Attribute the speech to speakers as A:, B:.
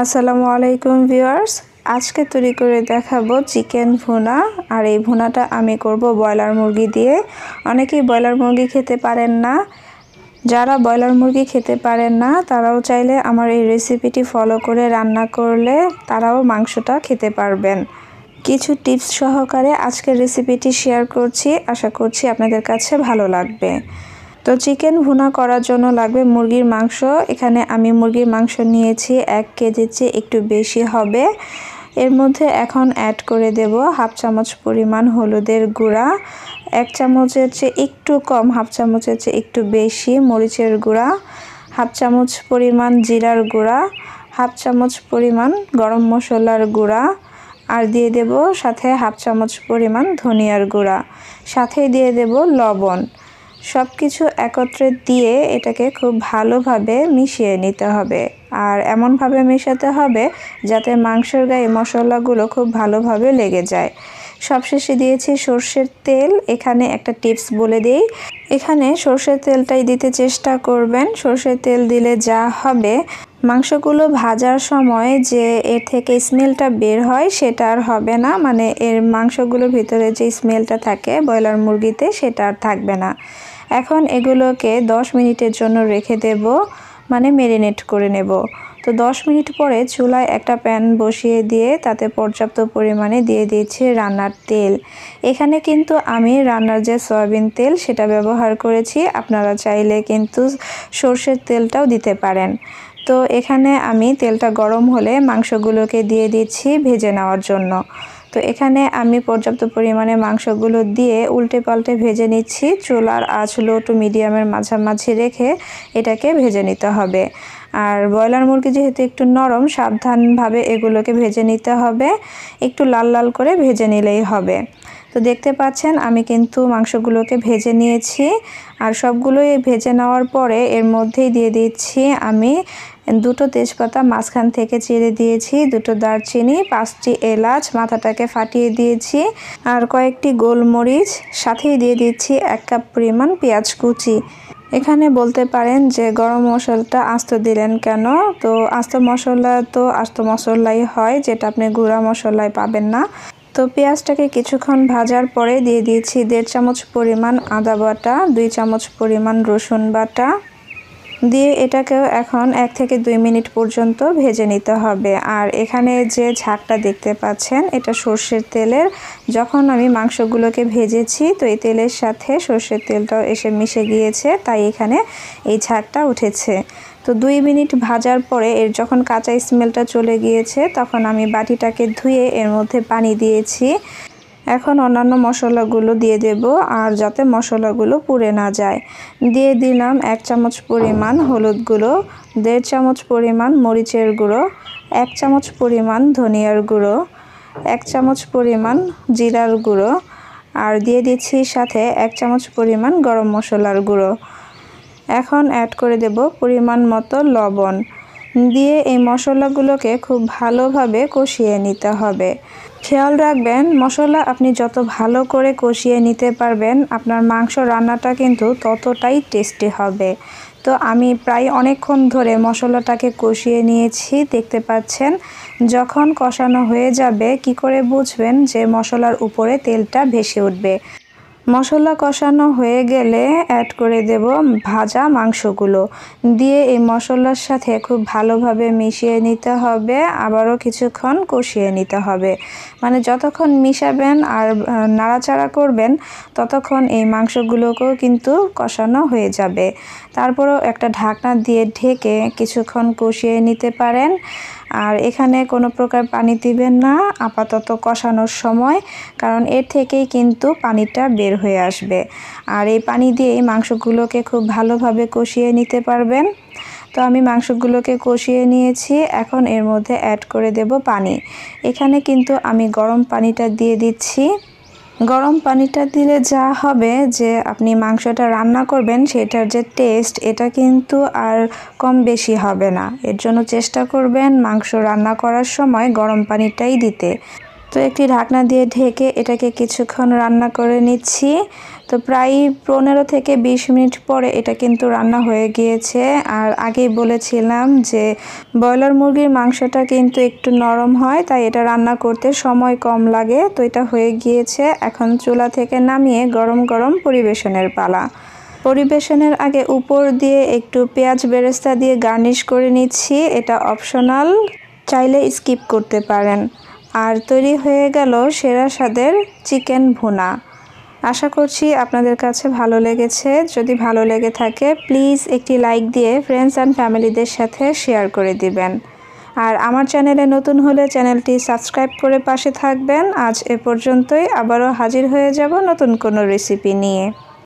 A: আসসালামু আলাইকুম ভিউয়ার্স, আজকে তৈরি করে দেখাবো চিকেন ভুনা। আর এই ভুনাটা আমি করব ব্রয়লার মুরগি দিয়ে। অনেকেই ব্রয়লার মুরগি খেতে পারেন না। যারা ব্রয়লার মুরগি খেতে পারেন না তারাও চাইলে আমার এই রেসিপিটি ফলো করে রান্না করলে তারাও মাংসটা খেতে পারবেন। কিছু টিপস সহকারে আজকের রেসিপিটি শেয়ার করছি, আশা করছি আপনাদের কাছে ভালো লাগবে। তো চিকেন ভুনা করার জন্য লাগবে মুরগির মাংস। এখানে আমি মুরগির মাংস নিয়েছি 1 কেজির চেয়ে একটু বেশি হবে। এর মধ্যে এখন অ্যাড করে দেব হাফ চামচ পরিমাণ হলুদের গুঁড়া, 1 চামচের চেয়ে একটু কম হাফ চামচের চেয়ে একটু বেশি মরিচের গুঁড়া, হাফ চামচ পরিমাণ জিরার গুঁড়া, হাফ চামচ পরিমাণ গরম মশলার গুঁড়া, আর দিয়ে দেব সাথে হাফ চামচ পরিমাণ ধনিয়ার গুঁড়া, সাথে দিয়ে দেব লবণ। সব কিছু একত্রে দিয়ে এটাকে খুব ভালোভাবে মিশিয়ে নিতে হবে। আর এমনভাবে মেশাতে হবে যাতে মাংসের গায়ে মশলাগুলো খুব ভালোভাবে লেগে যায়। সবশেষে দিয়েছি সর্ষের তেল। এখানে একটা টিপস বলে দিই, এখানে সর্ষের তেলটাই দিতে চেষ্টা করবেন। সর্ষের তেল দিলে যা হবে, মাংসগুলো ভাজার সময় যে এর থেকে স্মেলটা বের হয় সেটা আর হবে না। মানে এর মাংসগুলোর ভিতরে যে স্মেলটা থাকে ব্রয়লার মুরগিতে সেটা আর থাকবে না। এখন এগুলোকে 10 মিনিটের জন্য রেখে দেব, মানে ম্যারিনেট করে নেব। তো 10 মিনিট পরে চুলায় একটা প্যান বসিয়ে দিয়ে তাতে পর্যাপ্ত পরিমাণে দিয়ে দিয়েছি রান্নার তেল। এখানে কিন্তু আমি রান্নার যে সয়াবিন তেল সেটা ব্যবহার করেছি, আপনারা চাইলে কিন্তু সর্ষের তেলটাও দিতে পারেন। তো এখানে আমি তেলটা গরম হলে মাংসগুলোকে দিয়ে দিচ্ছি ভেজে নেওয়ার জন্য। তো এখানে আমি পর্যাপ্ত পরিমাণে মাংসগুলো দিয়ে উল্টে পাল্টে ভেজে নিচ্ছি। চুলার আঁচ লো টু মিডিয়ামের মাঝামাঝি রেখে এটাকে ভেজে নিতে হবে। আর ব্রয়লার মুরগি যেহেতু একটু নরম, সাবধানভাবে এগুলোকে ভেজে নিতে হবে, একটু লাল লাল করে ভেজে নিলেই হবে। তো দেখতে পাচ্ছেন আমি কিন্তু মাংসগুলোকে ভেজে নিয়েছি। আর সবগুলোই ভেজে নেওয়ার পরে এর মধ্যেই দিয়ে দিচ্ছি আমি 2টো তেজপাতা মাঝখান থেকে চিড়ে দিয়েছি, 2টো দারচিনি, 5টি এলাচ মাথাটাকে ফাটিয়ে দিয়েছি, আর কয়েকটি গোলমরিচ, সাথেই দিয়ে দিচ্ছি 1 কাপ পরিমাণ পেঁয়াজ কুচি। এখানে বলতে পারেন যে গরম মশলাটা আস্ত দিলেন কেন? তো আস্ত মশলা তো আস্ত মশলাই হয়, যেটা আপনি গুঁড়া মশলায় পাবেন না। তো পেঁয়াজটাকে কিছুক্ষণ ভাজার পরে দিয়ে দিয়েছি 1.5 চামচ পরিমাণ আদা বাটা, 2 চামচ পরিমাণ রসুন বাটা দিয়ে এটাকেও এখন 1 থেকে 2 মিনিট পর্যন্ত ভেজে নিতে হবে। আর এখানে যে ঝাঁকটা দেখতে পাচ্ছেন এটা সর্ষের তেলের। যখন আমি মাংসগুলোকে ভেজেছি তো এই তেলের সাথে সর্ষের তেলটাও এসে মিশে গিয়েছে, তাই এখানে এই ঝাঁকটা উঠেছে। তো 2 মিনিট ভাজার পরে এর যখন কাঁচা স্মেলটা চলে গিয়েছে তখন আমি বাটিটাকে ধুয়ে এর মধ্যে পানি দিয়েছি। এখন অন্যান্য মশলাগুলো দিয়ে দেব, আর যাতে মশলাগুলো পুড়ে না যায়। দিয়ে দিলাম 1 চামচ পরিমাণ হলুদ গুঁড়ো, 1.5 চামচ পরিমাণ মরিচের গুঁড়ো, 1 চামচ পরিমাণ ধনিয়ার গুঁড়ো, 1 চামচ পরিমাণ জিরার গুঁড়ো, আর দিয়ে দিচ্ছি সাথে 1 চামচ পরিমাণ গরম মশলার গুঁড়ো। এখন অ্যাড করে দেব পরিমাণ মতো লবণ। দিয়ে এই মশলাগুলোকে খুব ভালোভাবে কষিয়ে নিতে হবে। খেয়াল রাখবেন মশলা আপনি যত ভালো করে কষিয়ে নিতে পারবেন আপনার মাংস রান্নাটা কিন্তু ততটাই টেস্টি হবে। তো আমি প্রায় অনেকক্ষণ ধরে মশলাটাকে কষিয়ে নিয়েছি। দেখতে পাচ্ছেন যখন কষানো হয়ে যাবে কি করে বুঝবেন যে মশলার উপরে তেলটা ভেসে উঠবে? মশলা কষানো হয়ে গেলে অ্যাড করে দেব ভাজা মাংসগুলো, দিয়ে এই মশলার সাথে খুব ভালোভাবে মিশিয়ে নিতে হবে, আবারও কিছুক্ষণ কষিয়ে নিতে হবে। মানে যতক্ষণ মিশাবেন আর নাড়াচাড়া করবেন ততক্ষণ এই মাংসগুলোকেও কিন্তু কষানো হয়ে যাবে। তারপরেও একটা ঢাকনা দিয়ে ঢেকে কিছুক্ষণ কষিয়ে নিতে পারেন। আর এখানে কোনো প্রকার পানি দিবেন না আপাতত কষানোর সময়, কারণ এর থেকেই কিন্তু পানিটা বের হয়ে আসবে। আর এই পানি দিয়েই মাংসগুলোকে খুব ভালোভাবে কষিয়ে নিতে পারবেন। তো আমি মাংসগুলোকে কষিয়ে নিয়েছি, এখন এর মধ্যে অ্যাড করে দেব পানি। এখানে কিন্তু আমি গরম পানিটা দিয়ে দিচ্ছি। গরম পানিটা দিলে যা হবে যে আপনি মাংসটা রান্না করবেন সেটার যে টেস্ট এটা কিন্তু আর কম বেশি হবে না। এর জন্য চেষ্টা করবেন মাংস রান্না করার সময় গরম পানিটাই দিতে। তো একটি ঢাকনা দিয়ে ঢেকে এটাকে কিছুক্ষণ রান্না করে নিচ্ছি। তো প্রায় 15 থেকে 20 মিনিট পরে এটা কিন্তু রান্না হয়ে গিয়েছে। আর আগেই বলেছিলাম যে ব্রয়লার মুরগির মাংসটা কিন্তু একটু নরম হয়, তাই এটা রান্না করতে সময় কম লাগে। তো এটা হয়ে গিয়েছে, এখন চুলা থেকে নামিয়ে গরম গরম পরিবেশনের পালা। পরিবেশনের আগে উপর দিয়ে একটু পেঁয়াজ বেরেস্তা দিয়ে গার্নিশ করে নিচ্ছি, এটা অপশনাল, চাইলে স্কিপ করতে পারেন। আর তৈরি হয়ে গেল সেরা স্বাদের চিকেন ভুনা। আশা করছি আপনাদের কাছে ভালো লেগেছে। যদি ভালো লেগে থাকে প্লিজ একটি লাইক দিয়ে ফ্রেন্ডস অ্যান্ড ফ্যামিলিদের সাথে শেয়ার করে দিবেন। আর আমার চ্যানেলে নতুন হলে চ্যানেলটি সাবস্ক্রাইব করে পাশে থাকবেন। আজ এ পর্যন্তই, আবারও হাজির হয়ে যাব নতুন কোনো রেসিপি নিয়ে।